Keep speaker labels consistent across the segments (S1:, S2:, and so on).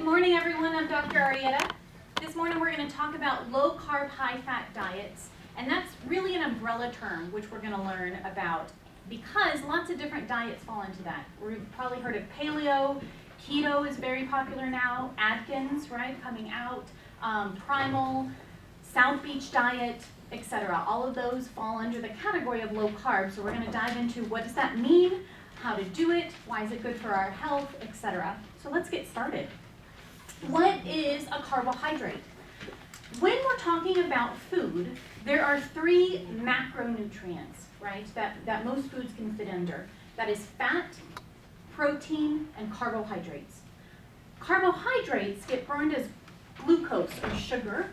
S1: Good morning, everyone. I'm Dr. Arrieta. This morning we're going to talk about low-carb, high-fat diets, and that's really an umbrella term which we're going to learn about because lots of different diets fall into that. We've probably heard of paleo, keto is very popular now, Atkins, right, coming out, primal, South Beach diet, etc. All of those fall under the category of low carb, so we're going to dive into what does that mean, how to do it, why is it good for our health, etc. So let's get started. What is a carbohydrate? When we're talking about food, there are three macronutrients, right, that most foods can fit under. That is fat, protein, and carbohydrates. Carbohydrates get burned as glucose or sugar,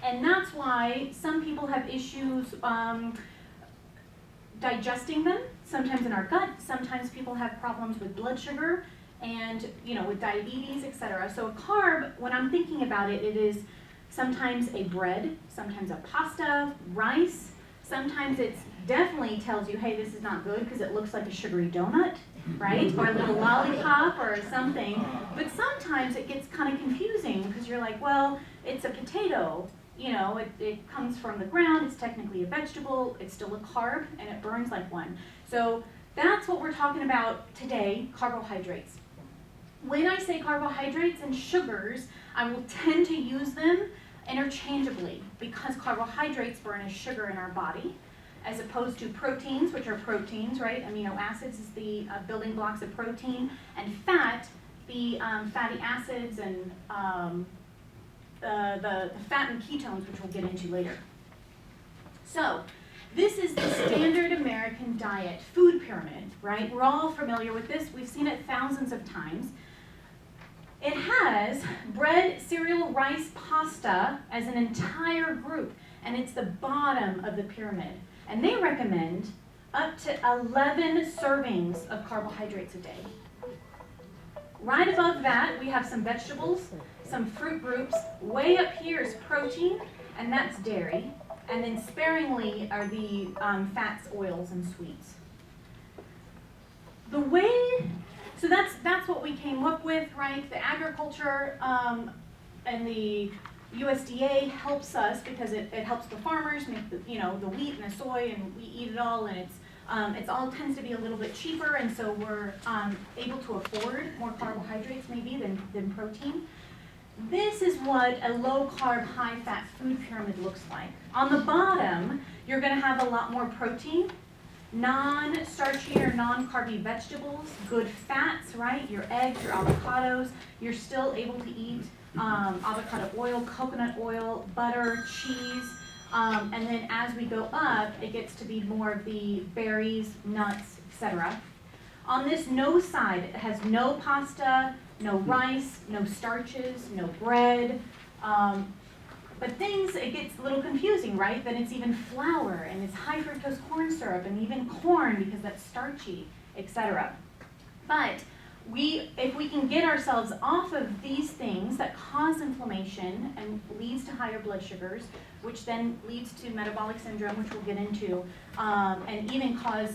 S1: and that's why some people have issues digesting them, sometimes in our gut, sometimes people have problems with blood sugar and with diabetes, etc. So a carb, when I'm thinking about it, it is sometimes a bread, sometimes a pasta, rice, sometimes it definitely tells you, hey, this is not good because it looks like a sugary donut, right? Or a little lollipop or something. But sometimes it gets kind of confusing because you're like, well, it's a potato. It comes from the ground, it's technically a vegetable, it's still a carb, and it burns like one. So that's what we're talking about today, carbohydrates. When I say carbohydrates and sugars, I will tend to use them interchangeably because carbohydrates burn as sugar in our body, as opposed to proteins, which are proteins, right? Amino acids is the building blocks of protein, and fat, the fatty acids and the fat and ketones, which we'll get into later. So this is the standard American diet food pyramid, right? We're all familiar with this. We've seen it thousands of times. It has bread, cereal, rice, pasta as an entire group, and it's the bottom of the pyramid. And they recommend up to 11 servings of carbohydrates a day. Right above that, we have some vegetables, some fruit groups. Way up here is protein, and that's dairy. And then sparingly are the fats, oils, and sweets. So that's what we came up with, right? The agriculture and the USDA helps us because it helps the farmers make the wheat and the soy, and we eat it all, and it's all tends to be a little bit cheaper, and so we're able to afford more carbohydrates maybe than protein. This is what a low-carb, high-fat food pyramid looks like. On the bottom, you're going to have a lot more protein, non-starchy or non-carby vegetables, good fats, right? Your eggs, your avocados. You're still able to eat avocado oil, coconut oil, butter, cheese. And then as we go up, it gets to be more of the berries, nuts, etc. On this no side, it has no pasta, no rice, no starches, no bread. But it gets a little confusing, right? Then it's even flour, and it's high fructose corn syrup, and even corn because that's starchy, etc. But if we can get ourselves off of these things that cause inflammation and leads to higher blood sugars, which then leads to metabolic syndrome, which we'll get into, and even cause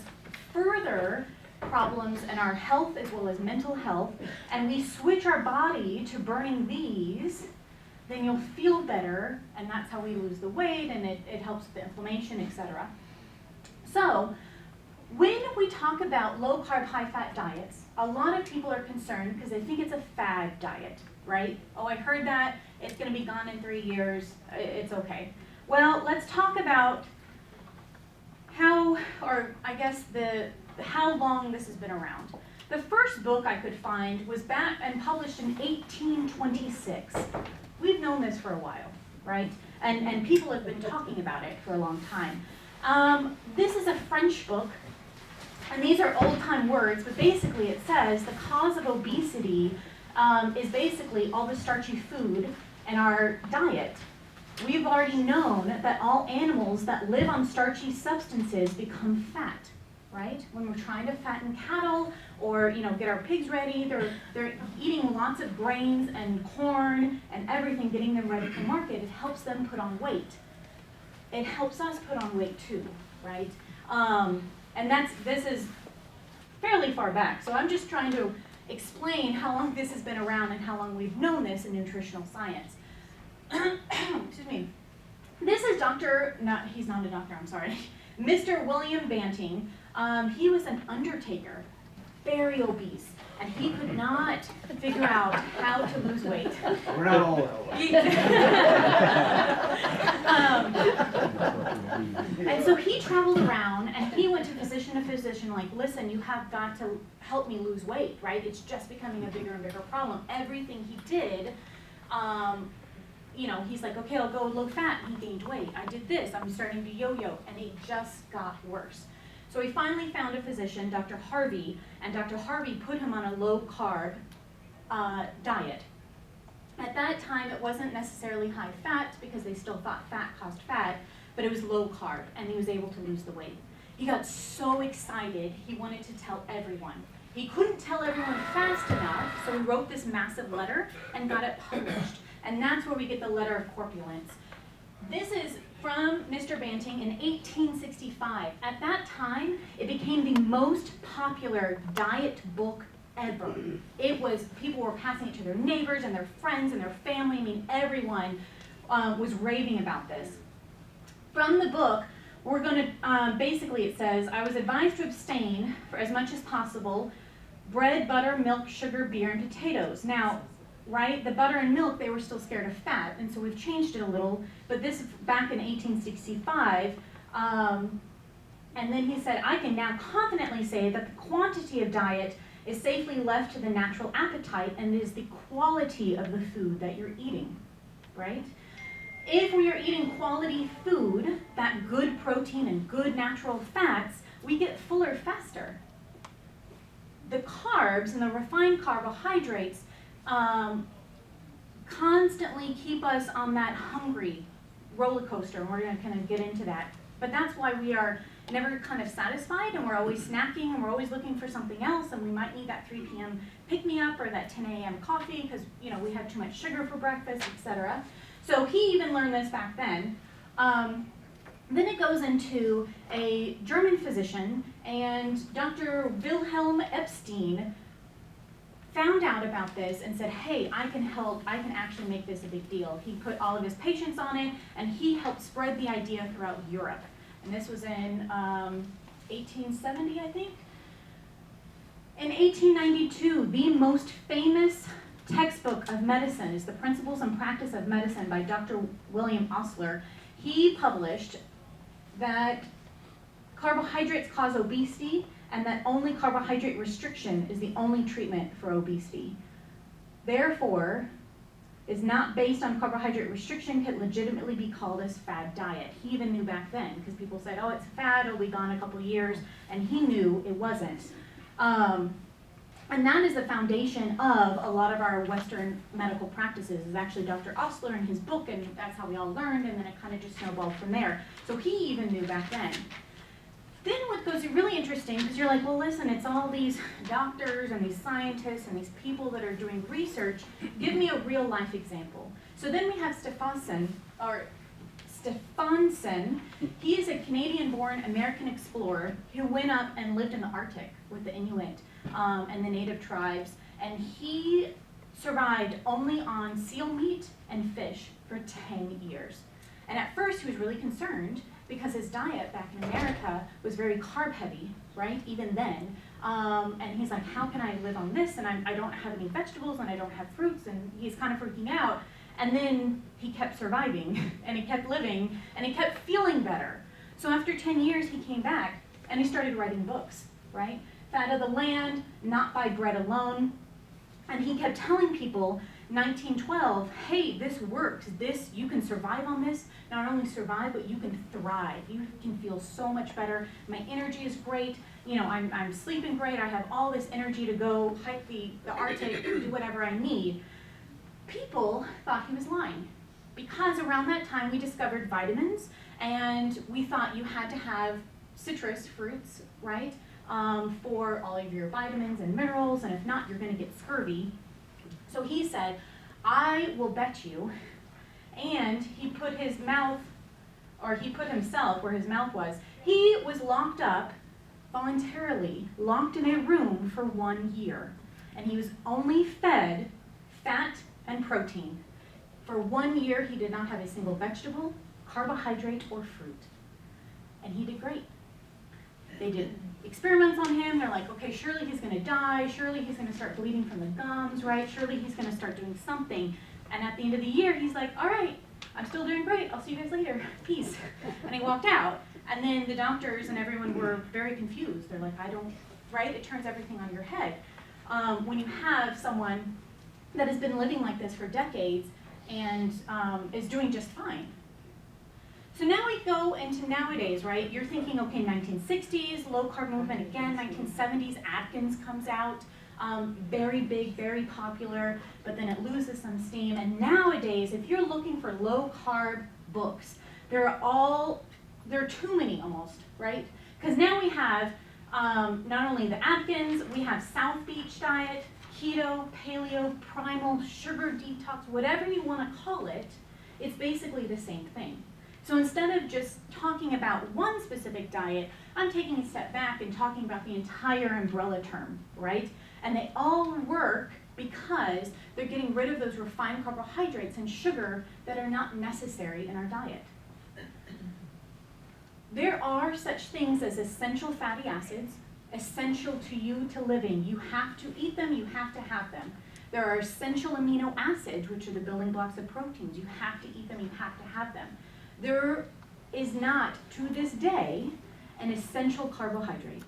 S1: further problems in our health as well as mental health, and we switch our body to burning these, then you'll feel better, and that's how we lose the weight, and it helps with the inflammation, etc. So when we talk about low-carb, high-fat diets, a lot of people are concerned because they think it's a fad diet, right? Oh, I heard that, it's going to be gone in 3 years, it's okay. Well, let's talk about how long this has been around. The first book I could find was back and published in 1826. We've known this for a while, right? And people have been talking about it for a long time. This is a French book, and these are old-time words, but basically it says the cause of obesity is basically all the starchy food in our diet. We've already known that all animals that live on starchy substances become fat, right? When we're trying to fatten cattle or get our pigs ready, they're eating lots of grains and corn and everything, getting them ready for market. It helps them put on weight. It helps us put on weight too, right? And this is fairly far back, so I'm just trying to explain how long this has been around and how long we've known this in nutritional science. Excuse me. This is he's not a doctor, I'm sorry, Mr. William Banting. He was an undertaker, very obese, and he could not figure out how to lose weight.
S2: We're not all that way.
S1: And so he traveled around and he went to physician to physician like, listen, you have got to help me lose weight, right? It's just becoming a bigger and bigger problem. Everything he did, you know, he's like, okay, I'll go low fat, and he gained weight. I did this, I'm starting to yo-yo, and it just got worse. So he finally found a physician, Dr. Harvey, and Dr. Harvey put him on a low-carb diet. At that time, it wasn't necessarily high fat, because they still thought fat caused fat, but it was low carb, and he was able to lose the weight. He got so excited, he wanted to tell everyone. He couldn't tell everyone fast enough, so he wrote this massive letter and got it published. And that's where we get the letter of corpulence. This is from Mr. Banting in 1865. At that time, it became the most popular diet book ever. It was, people were passing it to their neighbors and their friends and their family. I mean, everyone was raving about this. From the book, we're going to, basically it says, I was advised to abstain for as much as possible bread, butter, milk, sugar, beer, and potatoes. Now, right, the butter and milk, they were still scared of fat, and so we've changed it a little, but this is back in 1865, and then he said, I can now confidently say that the quantity of diet is safely left to the natural appetite, and it is the quality of the food that you're eating, right? If we are eating quality food, that good protein and good natural fats, we get fuller faster. The carbs and the refined carbohydrates constantly keep us on that hungry roller coaster, and we're going to kind of get into that. But that's why we are never kind of satisfied, and we're always snacking, and we're always looking for something else, and we might need that 3 p.m. pick-me-up or that 10 a.m. coffee because, you know, we had too much sugar for breakfast, etc. So he even learned this back then. Then it goes into a German physician, and Dr. Wilhelm Epstein found out about this and said, hey, I can help, I can actually make this a big deal. He put all of his patients on it, and he helped spread the idea throughout Europe. And this was in 1870, I think. In 1892, the most famous textbook of medicine is The Principles and Practice of Medicine by Dr. William Osler. He published that carbohydrates cause obesity, and that only carbohydrate restriction is the only treatment for obesity. Therefore, is not based on carbohydrate restriction could legitimately be called as fad diet. He even knew back then, because people said, oh, it's fad, it'll be gone in a couple of years, and he knew it wasn't. And that is the foundation of a lot of our Western medical practices, is actually Dr. Osler in his book, and that's how we all learned, and then it kind of just snowballed from there. So he even knew back then. Then what goes really interesting, because you're like, well, listen, it's all these doctors and these scientists and these people that are doing research. Give me a real life example. So then we have Stephenson. He is a Canadian-born American explorer who went up and lived in the Arctic with the Inuit and the native tribes. And he survived only on seal meat and fish for 10 years. And at first he was really concerned, because his diet back in America was very carb heavy, right, even then. And he's like, how can I live on this? And I don't have any vegetables, and I don't have fruits, and he's kind of freaking out. And then he kept surviving, and he kept living, and he kept feeling better. So after 10 years, he came back, and he started writing books, right? Fat of the Land, Not by Bread Alone. And he kept telling people, 1912, hey, this works. This, you can survive on this. Not only survive, but you can thrive. You can feel so much better. My energy is great. You know, I'm sleeping great. I have all this energy to go hike the Arctic, do whatever I need. People thought he was lying, because around that time we discovered vitamins, and we thought you had to have citrus fruits, right, for all of your vitamins and minerals, and if not, you're going to get scurvy. So he said, I will bet you, and he put his mouth, or he put himself where his mouth was. He was locked up voluntarily, locked in a room for 1 year. and he was only fed fat and protein. For 1 year, he did not have a single vegetable, carbohydrate, or fruit. And he did great. They did experiments on him. They're like, okay, surely he's going to die. Surely he's going to start bleeding from the gums, right? Surely he's going to start doing something. And at the end of the year, he's like, all right, I'm still doing great. I'll see you guys later. Peace. And he walked out. And then the doctors and everyone were very confused. They're like, right? It turns everything on your head. When you have someone that has been living like this for decades and is doing just fine. So now we go into nowadays, right? You're thinking, okay, 1960s, low-carb movement again, 1970s, Atkins comes out, very big, very popular, but then it loses some steam. And nowadays, if you're looking for low-carb books, there are too many almost, right? Because now we have not only the Atkins, we have South Beach diet, keto, paleo, primal, sugar detox, whatever you want to call it, it's basically the same thing. So instead of just talking about one specific diet, I'm taking a step back and talking about the entire umbrella term, right? And they all work because they're getting rid of those refined carbohydrates and sugar that are not necessary in our diet. There are such things as essential fatty acids, essential to you to living. You have to eat them, you have to have them. There are essential amino acids, which are the building blocks of proteins. You have to eat them, you have to have them. There is not, to this day, an essential carbohydrate.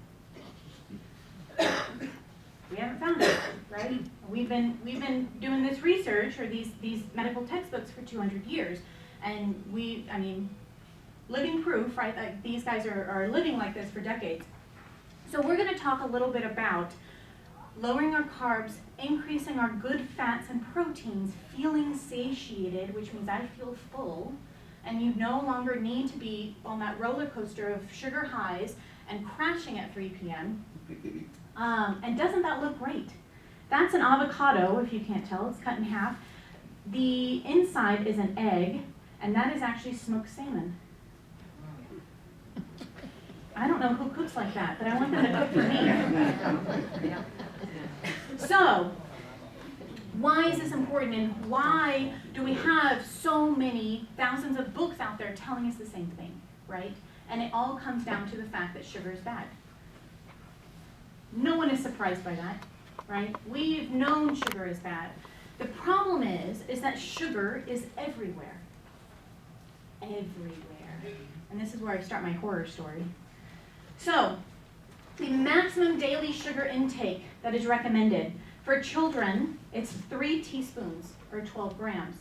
S1: We haven't found it, right? We've been doing this research, or these medical textbooks for 200 years, and living proof, right, that these guys are living like this for decades. So we're going to talk a little bit about lowering our carbs, increasing our good fats and proteins, feeling satiated, which means I feel full, and you no longer need to be on that roller coaster of sugar highs and crashing at 3 p.m. And doesn't that look great? That's an avocado, if you can't tell, it's cut in half. The inside is an egg, and that is actually smoked salmon. I don't know who cooks like that, but I want them to cook for me. So, why is this important, and why do we have so many thousands of books out there telling us the same thing, right? And it all comes down to the fact that sugar is bad. No one is surprised by that, right? We've known sugar is bad. The problem is that sugar is everywhere. Everywhere. And this is where I start my horror story. So, the maximum daily sugar intake that is recommended for children, it's 3 teaspoons or 12 grams.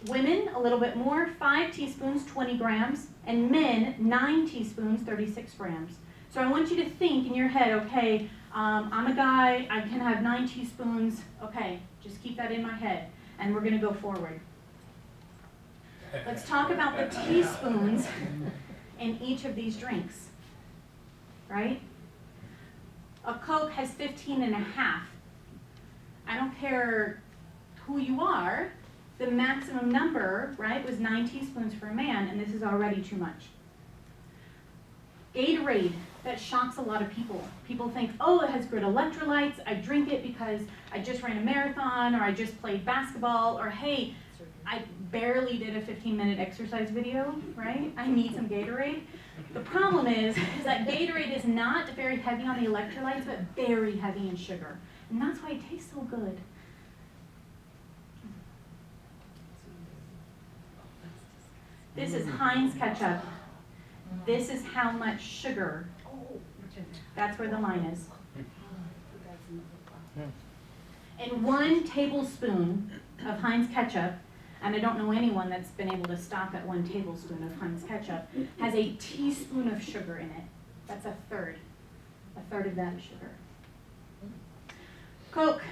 S1: Women, a little bit more, 5 teaspoons, 20 grams, and men, 9 teaspoons, 36 grams. So I want you to think in your head, okay, I'm a guy, I can have 9 teaspoons, okay, just keep that in my head, and we're going to go forward. Let's talk about the teaspoons in each of these drinks, right? A Coke has 15 and a half. I don't care who you are, the maximum number, right, was 9 teaspoons for a man, and this is already too much. Gatorade, that shocks a lot of people. People think, oh, it has good electrolytes, I drink it because I just ran a marathon, or I just played basketball, or hey, I barely did a 15-minute exercise video, right? I need some Gatorade. The problem is that Gatorade is not very heavy on the electrolytes, but very heavy in sugar. And that's why it tastes so good. This is Heinz ketchup. This is how much sugar. That's where the line is. And 1 tablespoon of Heinz ketchup, and I don't know anyone that's been able to stop at 1 tablespoon of Heinz ketchup, has a teaspoon of sugar in it. That's a third. A third of that is sugar. Coke,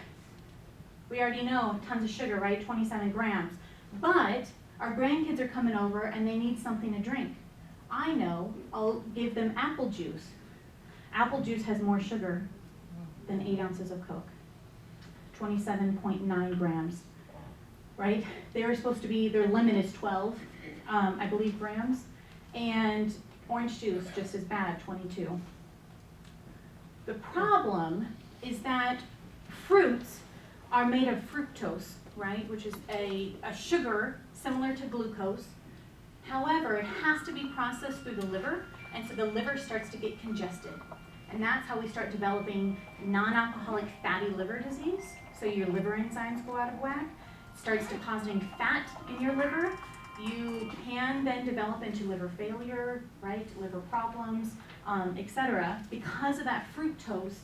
S1: we already know, tons of sugar, right? 27 grams. But our grandkids are coming over and they need something to drink. I know, I'll give them apple juice. Apple juice has more sugar than 8 ounces of Coke. 27.9 grams, right? They're supposed to be, their limit is 12, I believe, grams. And orange juice, just as bad, 22. The problem is that fruits are made of fructose, right, which is a sugar similar to glucose. However, it has to be processed through the liver, and so the liver starts to get congested. And that's how we start developing non-alcoholic fatty liver disease. So your liver enzymes go out of whack, starts depositing fat in your liver. You can then develop into liver failure, right, liver problems, etc., because of that fructose,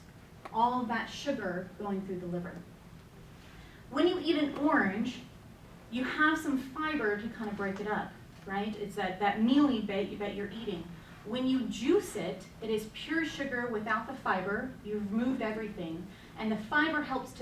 S1: all of that sugar going through the liver. When you eat an orange, you have some fiber to kind of break it up, right? It's that mealy bit that you're eating. When you juice it, it is pure sugar without the fiber. You've removed everything. And the fiber helps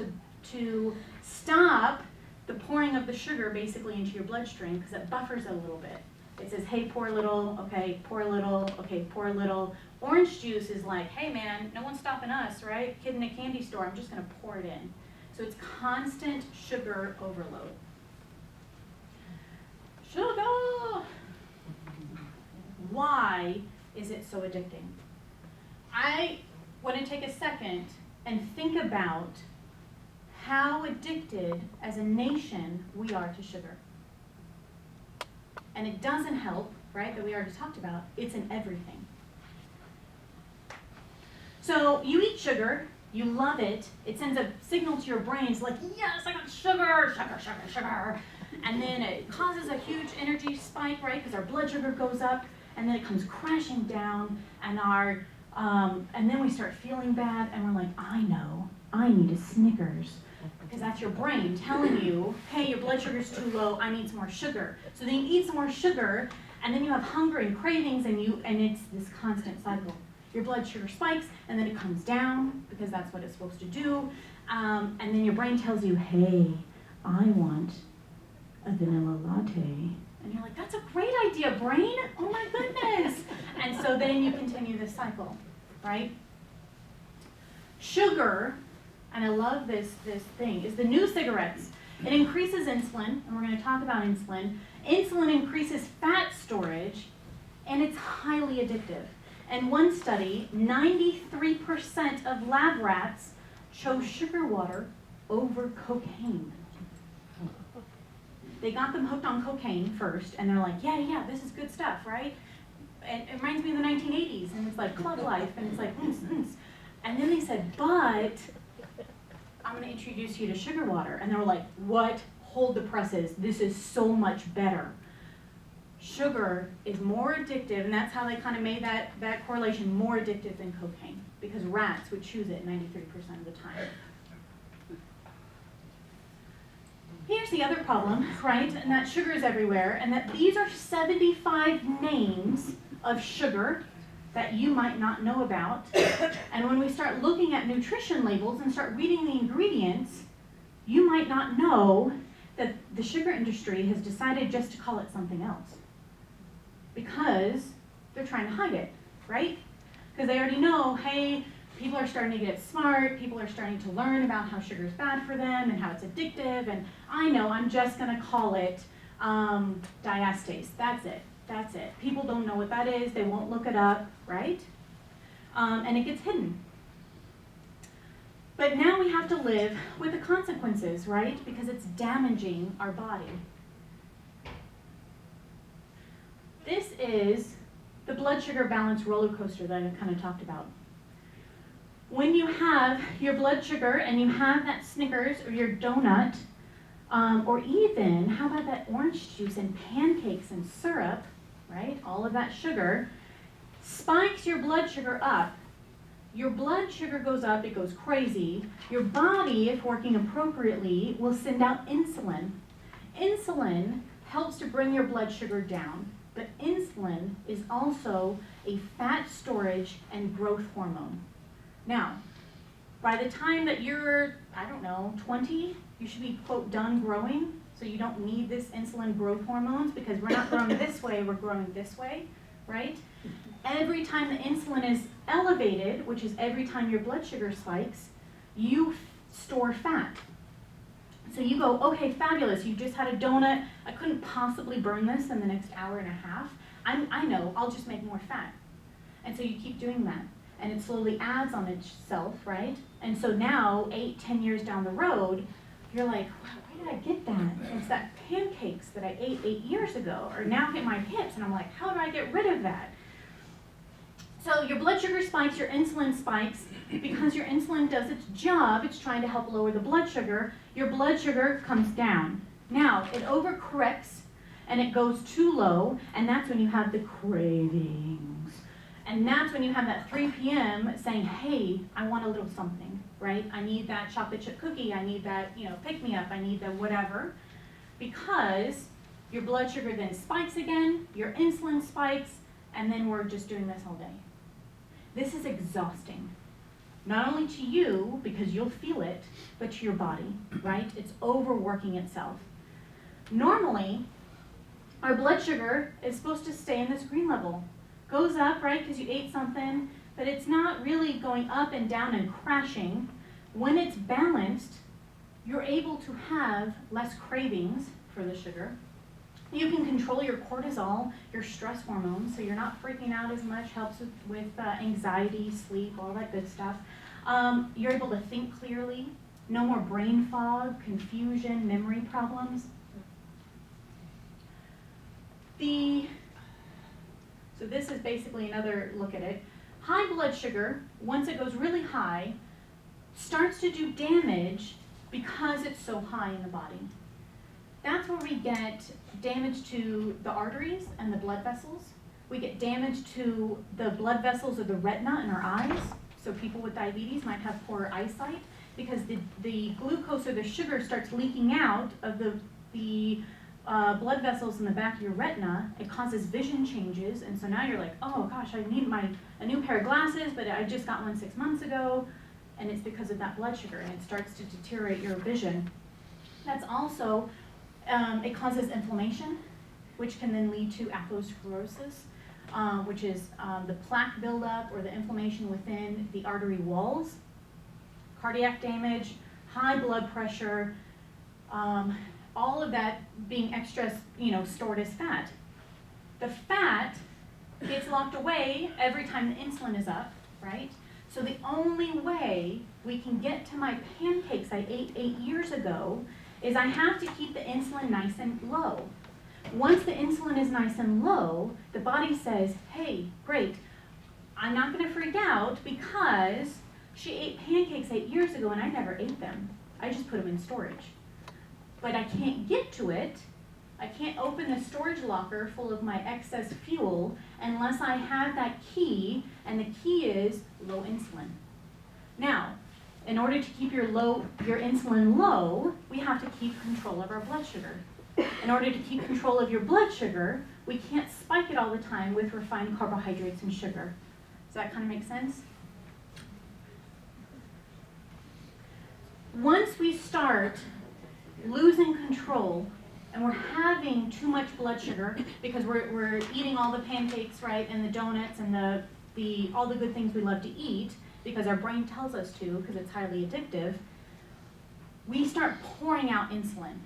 S1: to stop the pouring of the sugar basically into your bloodstream because it buffers it a little bit. It says, hey, pour a little, okay, pour a little, okay, pour a little. Orange juice is like, hey man, no one's stopping us, right? Kid in a candy store, I'm just gonna pour it in. So it's constant sugar overload. Sugar! Why is it so addicting? I want to take a second and think about how addicted as a nation we are to sugar. And it doesn't help, right, that we already talked about, it's in everything. So you eat sugar, you love it, it sends a signal to your brain, it's like, yes, I got sugar, sugar, sugar, sugar. And then it causes a huge energy spike, right, because our blood sugar goes up, and then it comes crashing down, and and then we start feeling bad, and we're like, I know, I need a Snickers. Because that's your brain telling you, hey, your blood sugar's too low, I need some more sugar. So then you eat some more sugar, and then you have hunger and cravings, and it's this constant cycle. Your blood sugar spikes, and then it comes down, because that's what it's supposed to do. And then your brain tells you, hey, I want a vanilla latte. And you're like, that's a great idea, brain. Oh my goodness. And so then you continue this cycle, right? Sugar, and I love this thing, is the new cigarettes. It increases insulin, and we're going to talk about insulin. Insulin increases fat storage, and it's highly addictive. In one study, 93% of lab rats chose sugar water over cocaine. They got them hooked on cocaine first, and they're like, yeah, this is good stuff, right? And it reminds me of the 1980s, and it's like club life, and it's like, And then they said, but I'm going to introduce you to sugar water. And they were like, what? Hold the presses. This is so much better. Sugar is more addictive, and that's how they kind of made that correlation, more addictive than cocaine, because rats would choose it 93% of the time. Here's the other problem, right? And that sugar is everywhere, and that these are 75 names of sugar that you might not know about. And when we start looking at nutrition labels and start reading the ingredients, you might not know that the sugar industry has decided just to call it something else because they're trying to hide it, right? Because they already know, hey, people are starting to get smart, people are starting to learn about how sugar is bad for them and how it's addictive, and I know I'm just going to call it diastase. That's it. People don't know what that is, they won't look it up, right? And it gets hidden. But now we have to live with the consequences, right? Because it's damaging our body. This is the blood sugar balance roller coaster that I kind of talked about. When you have your blood sugar and you have that Snickers or your donut, or even, how about that orange juice and pancakes and syrup, right? All of that sugar spikes your blood sugar up. Your blood sugar goes up, it goes crazy. Your body, if working appropriately, will send out insulin. Insulin helps to bring your blood sugar down, but insulin is also a fat storage and growth hormone. Now, by the time that you're, 20, you should be, quote, done growing, so you don't need this insulin growth hormones because we're not growing this way, we're growing this way, right? Every time the insulin is elevated, which is every time your blood sugar spikes, you store fat. So you go, okay, fabulous, you just had a donut, I couldn't possibly burn this in the next hour and a half. I know, I'll just make more fat. And so you keep doing that. and it slowly adds on itself, right? And so now, 8, 10 years down the road, you're like, why did I get that? It's that pancakes that I ate 8 years ago, or now hit my hips, and I'm like, how do I get rid of that? So your blood sugar spikes, your insulin spikes. Because your insulin does its job, it's trying to help lower the blood sugar, your blood sugar comes down. Now, it overcorrects, and it goes too low, and that's when you have the cravings. And that's when you have that 3 p.m. saying, hey, I want a little something, right? I need that chocolate chip cookie, I need that, pick-me-up, I need the whatever. Because your blood sugar then spikes again, your insulin spikes, and then we're just doing this all day. This is exhausting. Not only to you, because you'll feel it, but to your body, right? It's overworking itself. Normally, our blood sugar is supposed to stay in this green level. Goes up, right, because you ate something, but it's not really going up and down and crashing. When it's balanced, you're able to have less cravings for the sugar. You can control your cortisol, your stress hormones, so you're not freaking out as much, helps with anxiety, sleep, all that good stuff. You're able to think clearly, no more brain fog, confusion, memory problems. So this is basically another look at it. High blood sugar, once it goes really high, starts to do damage because it's so high in the body. That's where we get damage to the arteries and the blood vessels. We get damage to the blood vessels of the retina in our eyes. So people with diabetes might have poor eyesight because the glucose or the sugar starts leaking out of the blood vessels in the back of your retina. It causes vision changes, and so now you're like, oh gosh, I need a new pair of glasses, but I just got one 6 months ago, and it's because of that blood sugar, and it starts to deteriorate your vision. That's also, it causes inflammation, which can then lead to atherosclerosis, which is the plaque buildup or the inflammation within the artery walls, cardiac damage, high blood pressure, all of that being extra, stored as fat. The fat gets locked away every time the insulin is up, right? So the only way we can get to my pancakes I ate 8 years ago is I have to keep the insulin nice and low. Once the insulin is nice and low, the body says, hey, great, I'm not going to freak out because she ate pancakes 8 years ago and I never ate them. I just put them in storage. But I can't get to it. I can't open the storage locker full of my excess fuel unless I have that key, and the key is low insulin. Now, in order to keep your insulin low, we have to keep control of our blood sugar. In order to keep control of your blood sugar, we can't spike it all the time with refined carbohydrates and sugar. Does that kind of make sense? Once we start losing control and we're having too much blood sugar because we're eating all the pancakes, right, and the donuts and all the good things we love to eat because our brain tells us to because it's highly addictive, we start pouring out insulin.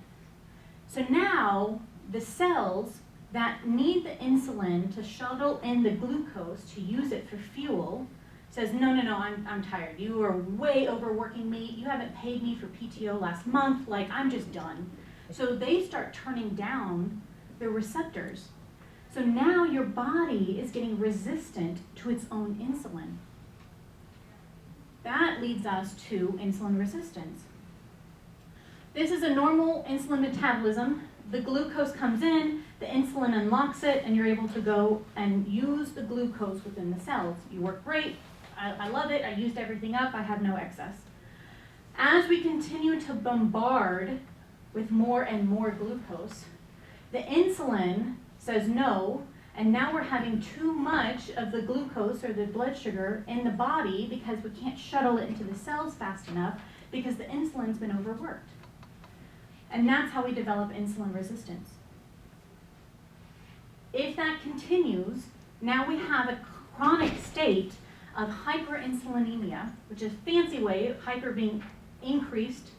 S1: So now the cells that need the insulin to shuttle in the glucose to use it for fuel says, no, I'm tired. You are way overworking me. You haven't paid me for PTO last month. I'm just done. So they start turning down their receptors. So now your body is getting resistant to its own insulin. That leads us to insulin resistance. This is a normal insulin metabolism. The glucose comes in, the insulin unlocks it, and you're able to go and use the glucose within the cells. You work great. I love it. I used everything up. I have no excess. As we continue to bombard with more and more glucose, the insulin says no, and now we're having too much of the glucose or the blood sugar in the body because we can't shuttle it into the cells fast enough because the insulin's been overworked. And that's how we develop insulin resistance. If that continues, now we have a chronic state of hyperinsulinemia, which is a fancy way of hyper being increased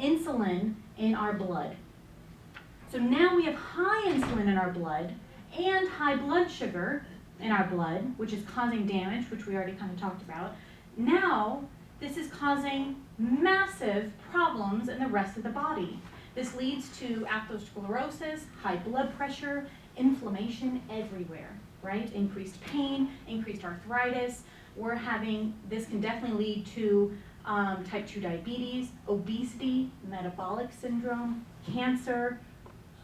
S1: insulin in our blood. So now we have high insulin in our blood and high blood sugar in our blood, which is causing damage, which we already kind of talked about. Now, this is causing massive problems in the rest of the body. This leads to atherosclerosis, high blood pressure, inflammation everywhere, right? Increased pain, increased arthritis. This can definitely lead to type 2 diabetes, obesity, metabolic syndrome, cancer.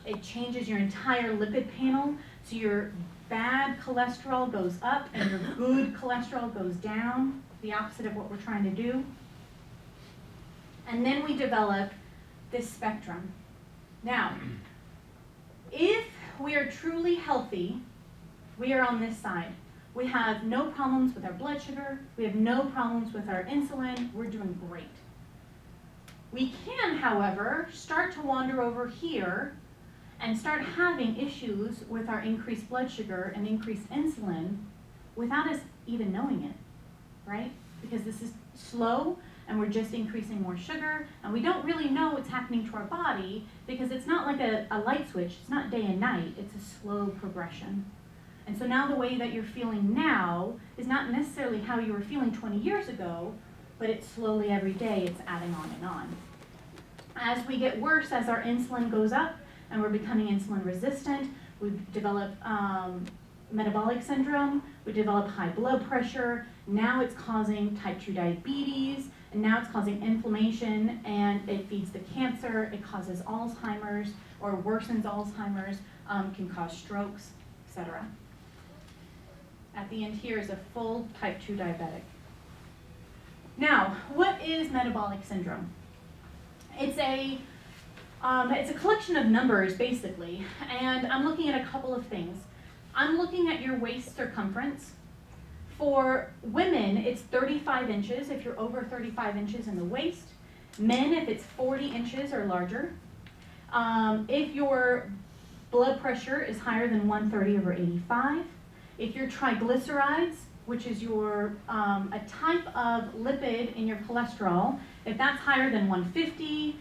S1: It changes your entire lipid panel, so your bad cholesterol goes up and your good cholesterol goes down, the opposite of what we're trying to do. And then we develop this spectrum. Now, if we are truly healthy, we are on this side. We have no problems with our blood sugar. We have no problems with our insulin. We're doing great. We can, however, start to wander over here and start having issues with our increased blood sugar and increased insulin without us even knowing it, right? Because this is slow and we're just increasing more sugar and we don't really know what's happening to our body because it's not like a light switch. It's not day and night. It's a slow progression. And so now the way that you're feeling now is not necessarily how you were feeling 20 years ago, but it's slowly every day, it's adding on and on. As we get worse, as our insulin goes up and we're becoming insulin resistant, we develop metabolic syndrome, we develop high blood pressure, now it's causing type 2 diabetes, and now it's causing inflammation, and it feeds the cancer, it causes Alzheimer's, or worsens Alzheimer's, can cause strokes, etc. At the end here is a full type 2 diabetic. Now, what is metabolic syndrome? It's a collection of numbers, basically, and I'm looking at a couple of things. I'm looking at your waist circumference. For women, it's 35 inches if you're over 35 inches in the waist. Men, if it's 40 inches or larger. If your blood pressure is higher than 130/85. If your triglycerides, which is your a type of lipid in your cholesterol, if that's higher than 150,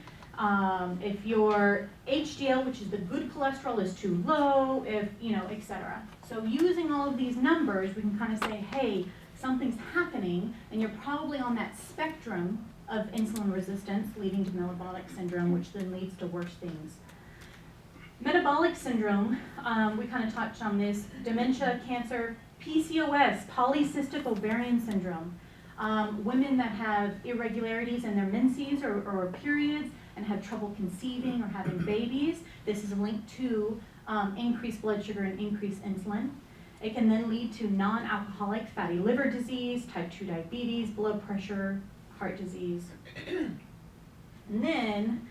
S1: if your HDL, which is the good cholesterol, is too low, if, etc. So using all of these numbers, we can kind of say, hey, something's happening, and you're probably on that spectrum of insulin resistance leading to metabolic syndrome, which then leads to worse things. Metabolic syndrome, we kind of touched on this, dementia, cancer, PCOS, polycystic ovarian syndrome, women that have irregularities in their menses or periods and have trouble conceiving or having babies. This is linked to increased blood sugar and increased insulin. It can then lead to non-alcoholic fatty liver disease, type 2 diabetes, blood pressure, heart disease. And then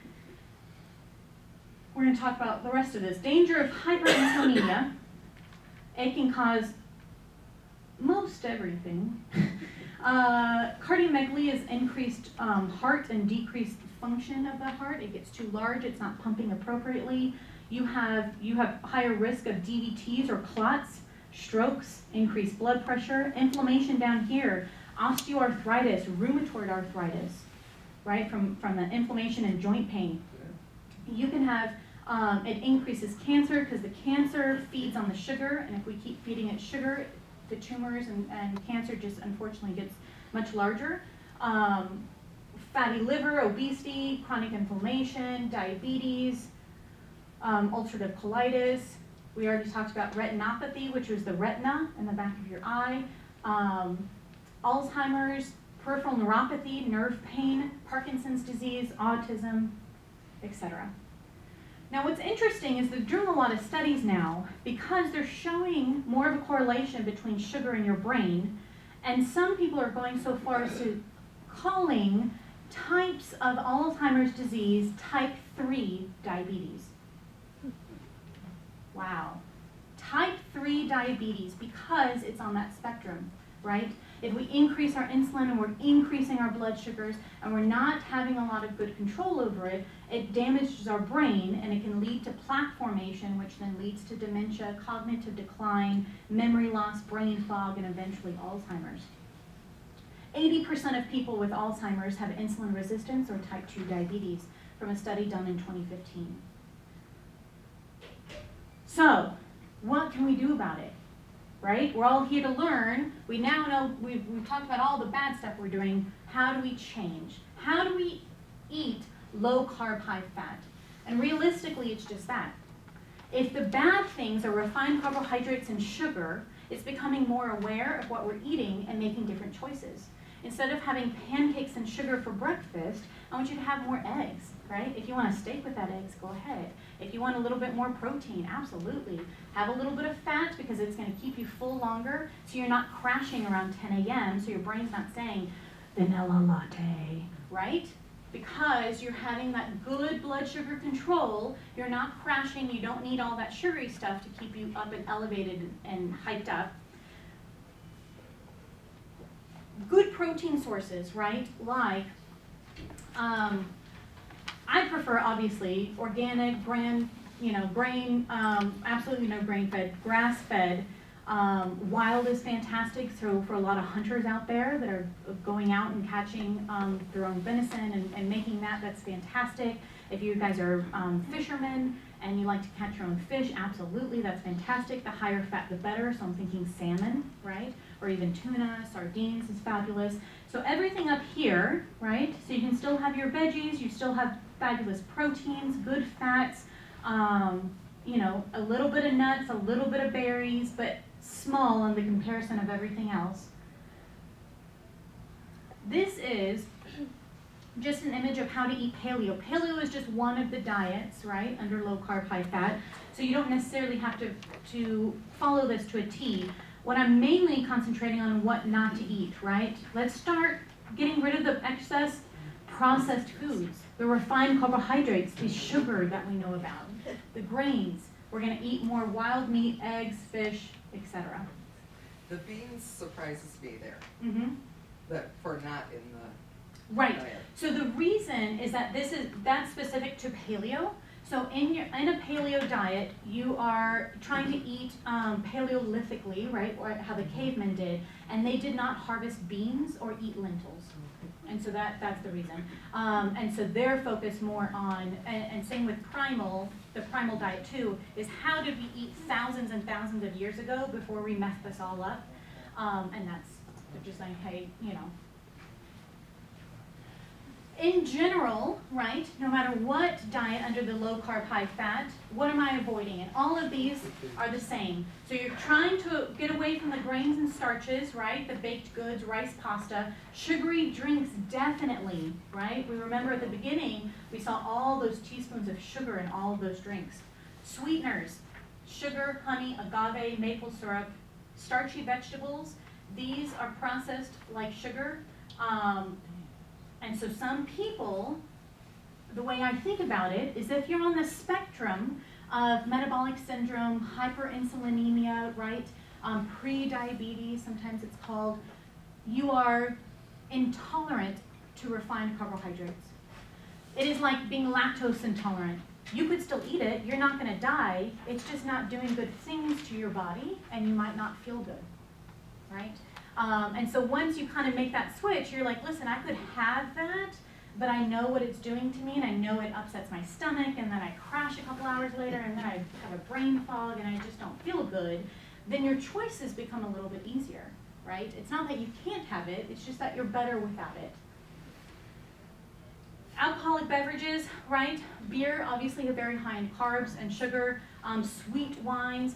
S1: we're going to talk about the rest of this. Danger of hyperinsulinemia. It can cause most everything. Cardiomegaly is increased heart and decreased function of the heart. It gets too large, it's not pumping appropriately. You have higher risk of DVTs or clots, strokes, increased blood pressure, inflammation down here, osteoarthritis, rheumatoid arthritis, right, from the inflammation and joint pain. You can have, it increases cancer because the cancer feeds on the sugar, and if we keep feeding it sugar, the tumors and cancer just unfortunately gets much larger. Fatty liver, obesity, chronic inflammation, diabetes, ulcerative colitis. We already talked about retinopathy, which was the retina in the back of your eye. Alzheimer's, peripheral neuropathy, nerve pain, Parkinson's disease, autism, etc. Now what's interesting is they're doing a lot of studies now because they're showing more of a correlation between sugar in your brain, and some people are going so far as to calling types of Alzheimer's disease type 3 diabetes. Wow. Type 3 diabetes because it's on that spectrum, right? If we increase our insulin and we're increasing our blood sugars and we're not having a lot of good control over it, it damages our brain and it can lead to plaque formation, which then leads to dementia, cognitive decline, memory loss, brain fog, and eventually Alzheimer's. 80% of people with Alzheimer's have insulin resistance or type 2 diabetes from a study done in 2015. So, what can we do about it? right? We're all here to learn. We now know, we've talked about all the bad stuff we're doing. How do we change? How do we eat low carb, high fat? And realistically, it's just that. If the bad things are refined carbohydrates and sugar, it's becoming more aware of what we're eating and making different choices. Instead of having pancakes and sugar for breakfast, I want you to have more eggs, right? If you want a steak with that eggs, go ahead. If you want a little bit more protein, absolutely. Have a little bit of fat because it's going to keep you full longer so you're not crashing around 10 a.m. so your brain's not saying vanilla latte, right? Because you're having that good blood sugar control, you're not crashing, you don't need all that sugary stuff to keep you up and elevated and hyped up. Good protein sources, right? Like, I prefer, obviously, organic, grain, absolutely no grain-fed, grass-fed. Wild is fantastic, so for a lot of hunters out there that are going out and catching their own venison and making that, that's fantastic. If you guys are fishermen and you like to catch your own fish, absolutely, that's fantastic. The higher fat, the better, so I'm thinking salmon, right? Or even tuna, sardines is fabulous. So everything up here, right? So you can still have your veggies, you still have fabulous proteins, good fats, a little bit of nuts, a little bit of berries, but small in the comparison of everything else. This is just an image of how to eat paleo. Paleo is just one of the diets, right, under low carb, high fat. So you don't necessarily have to follow this to a T. What I'm mainly concentrating on what not to eat, right? Let's start getting rid of the excess processed foods, the refined carbohydrates, the sugar that we know about, the grains. We're going to eat more wild meat, eggs, fish, etc.
S2: The beans surprises me there.
S1: Mm-hmm.
S2: That for not in the
S1: right.
S2: diet.
S1: So the reason is that that's specific to paleo. So in a paleo diet, you are trying to eat paleolithically, right? Or how the cavemen did, and they did not harvest beans or eat lentils. And so that's the reason. And so they're focused more on, and same with the primal diet too, is how did we eat thousands and thousands of years ago before we messed this all up? And they're just like, hey, in general, right, no matter what diet under the low carb, high fat, what am I avoiding? And all of these are the same. So you're trying to get away from the grains and starches, right, the baked goods, rice, pasta, sugary drinks, definitely, right? We remember at the beginning, we saw all those teaspoons of sugar in all of those drinks. Sweeteners, sugar, honey, agave, maple syrup, starchy vegetables, these are processed like sugar. And so some people, the way I think about it is if you're on the spectrum of metabolic syndrome, hyperinsulinemia, right, pre-diabetes, sometimes it's called, you are intolerant to refined carbohydrates. It is like being lactose intolerant. You could still eat it, you're not going to die, it's just not doing good things to your body, and you might not feel good, right? And so once you kind of make that switch, you're like, listen, I could have that, but I know what it's doing to me, and I know it upsets my stomach, and then I crash a couple hours later, and then I have a brain fog, and I just don't feel good, then your choices become a little bit easier, right? It's not that you can't have it, it's just that you're better without it. Alcoholic beverages, right? Beer, obviously, are very high in carbs and sugar. Sweet wines,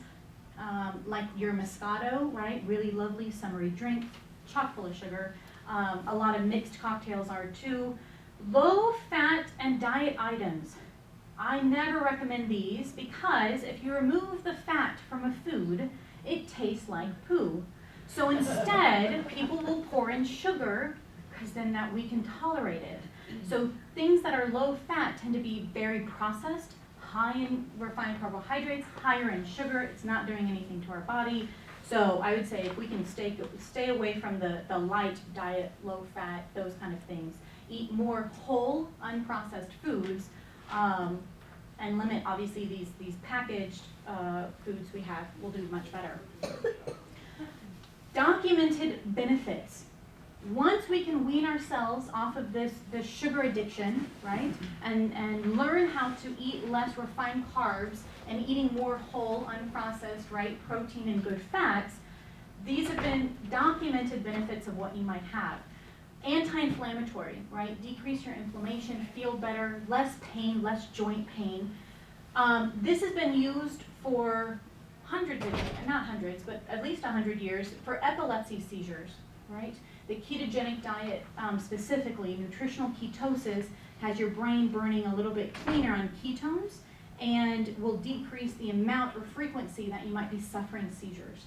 S1: like your Moscato, right? Really lovely summery drink, chock full of sugar. A lot of mixed cocktails are too. Low fat and diet items. I never recommend these because if you remove the fat from a food, it tastes like poo. So instead, people will pour in sugar because then that we can tolerate it. So things that are low fat tend to be very processed, high in refined carbohydrates, higher in sugar. It's not doing anything to our body. So I would say if we can stay away from the light diet, low fat, those kind of things, eat more whole, unprocessed foods, and limit obviously these packaged foods we have will do much better. Documented benefits. Once we can wean ourselves off of this sugar addiction, right, and learn how to eat less refined carbs and eating more whole, unprocessed, right, protein and good fats, these have been documented benefits of what you might have. Anti-inflammatory, right? Decrease your inflammation, feel better, less pain, less joint pain. This has been used for hundreds of years, not hundreds, but at least 100 years for epilepsy seizures, right? The ketogenic diet, specifically nutritional ketosis, has your brain burning a little bit cleaner on ketones and will decrease the amount or frequency that you might be suffering seizures.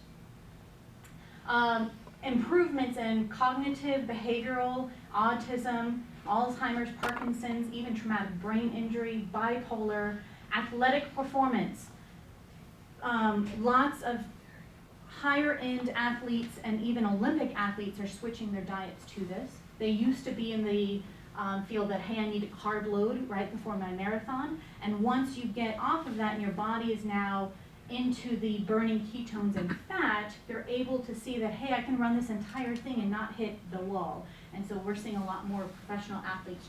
S1: Improvements in cognitive, behavioral, autism, Alzheimer's, Parkinson's, even traumatic brain injury, bipolar, athletic performance. Lots of higher end athletes and even Olympic athletes are switching their diets to this. They used to be in the field that, hey, I need a carb load right before my marathon. And once you get off of that and your body is now into the burning ketones and fat, they're able to see that, hey, I can run this entire thing and not hit the wall. And so we're seeing a lot more professional athletes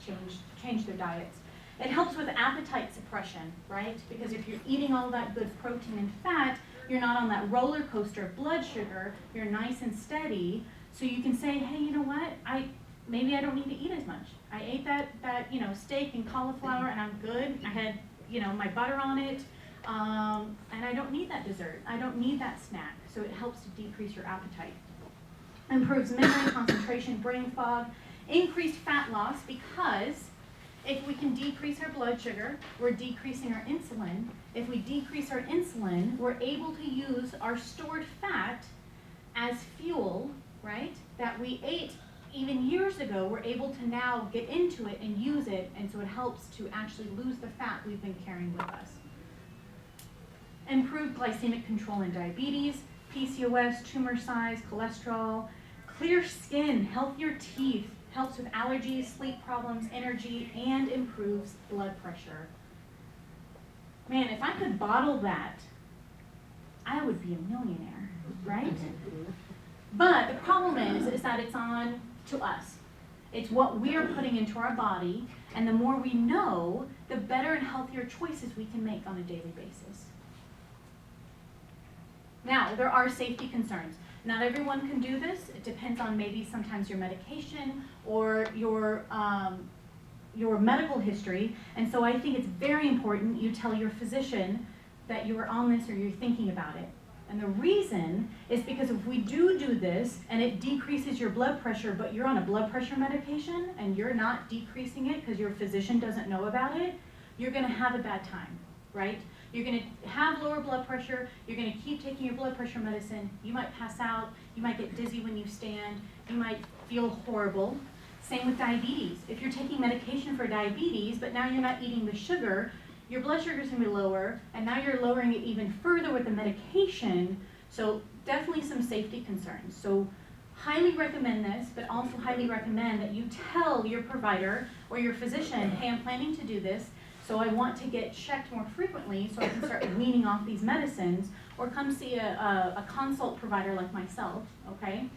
S1: change their diets. It helps with appetite suppression, right? Because if you're eating all that good protein and fat, you're not on that roller coaster of blood sugar, you're nice and steady, so you can say, hey, you know what, maybe I don't need to eat as much. I ate that steak and cauliflower and I'm good. I had, my butter on it. And I don't need that dessert. I don't need that snack. So it helps to decrease your appetite. Improves memory, concentration, brain fog, increased fat loss, because if we can decrease our blood sugar, we're decreasing our insulin. If we decrease our insulin, we're able to use our stored fat as fuel, right, that we ate even years ago. We're able to now get into it and use it, and so it helps to actually lose the fat we've been carrying with us. Improved glycemic control in diabetes, PCOS, tumor size, cholesterol, clear skin, healthier teeth, helps with allergies, sleep problems, energy, and improves blood pressure. Man, if I could bottle that, I would be a millionaire, right? But the problem is that it's on to us. It's what we're putting into our body, and the more we know, the better and healthier choices we can make on a daily basis. Now, there are safety concerns. Not everyone can do this. It depends on maybe sometimes your medication or your medical history. And so I think it's very important you tell your physician that you are on this or you're thinking about it. And the reason is because if we do this and it decreases your blood pressure, but you're on a blood pressure medication and you're not decreasing it because your physician doesn't know about it, you're going to have a bad time, right? You're going to have lower blood pressure, you're going to keep taking your blood pressure medicine, you might pass out, you might get dizzy when you stand, you might feel horrible. Same with diabetes. If you're taking medication for diabetes, but now you're not eating the sugar, your blood sugar is going to be lower, and now you're lowering it even further with the medication, so definitely some safety concerns. So highly recommend this, but also highly recommend that you tell your provider or your physician, hey, I'm planning to do this, so I want to get checked more frequently so I can start weaning off these medicines, or come see a consult provider like myself, okay?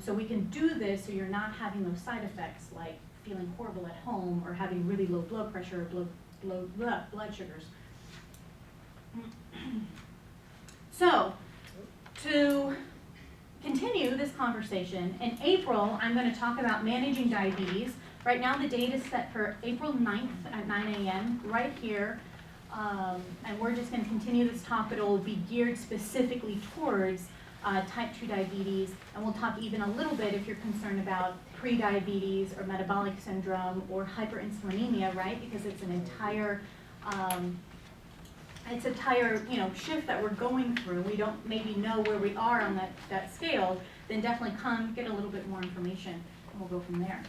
S1: So we can do this so you're not having those side effects like feeling horrible at home or having really low blood pressure or low blood sugars. So, to continue this conversation, in April I'm going to talk about managing diabetes. Right now the date is set for April 9th at 9 a.m. right here, and we're just going to continue this talk, but it will be geared specifically towards type 2 diabetes, and we'll talk even a little bit if you're concerned about pre-diabetes or metabolic syndrome or hyperinsulinemia, right? Because it's an entire shift that we're going through. We don't maybe know where we are on that scale. Then definitely come get a little bit more information, and we'll go from there.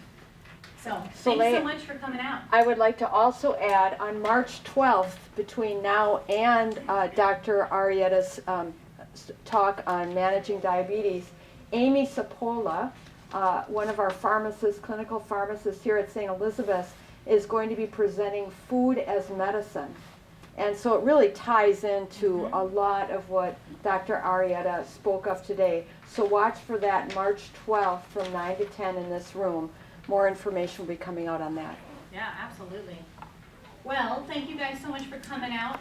S1: So thanks so much for coming out.
S3: I would like to also add, on March 12th, between now and Dr. Arrieta's talk on managing diabetes, Amy Sapola, one of our pharmacists, clinical pharmacists here at St. Elizabeth's, is going to be presenting food as medicine. And so it really ties into a lot of what Dr. Arrieta spoke of today. So watch for that March 12th from 9 to 10 in this room. More information will be coming out on that.
S1: Yeah, absolutely. Well, thank you guys so much for coming out.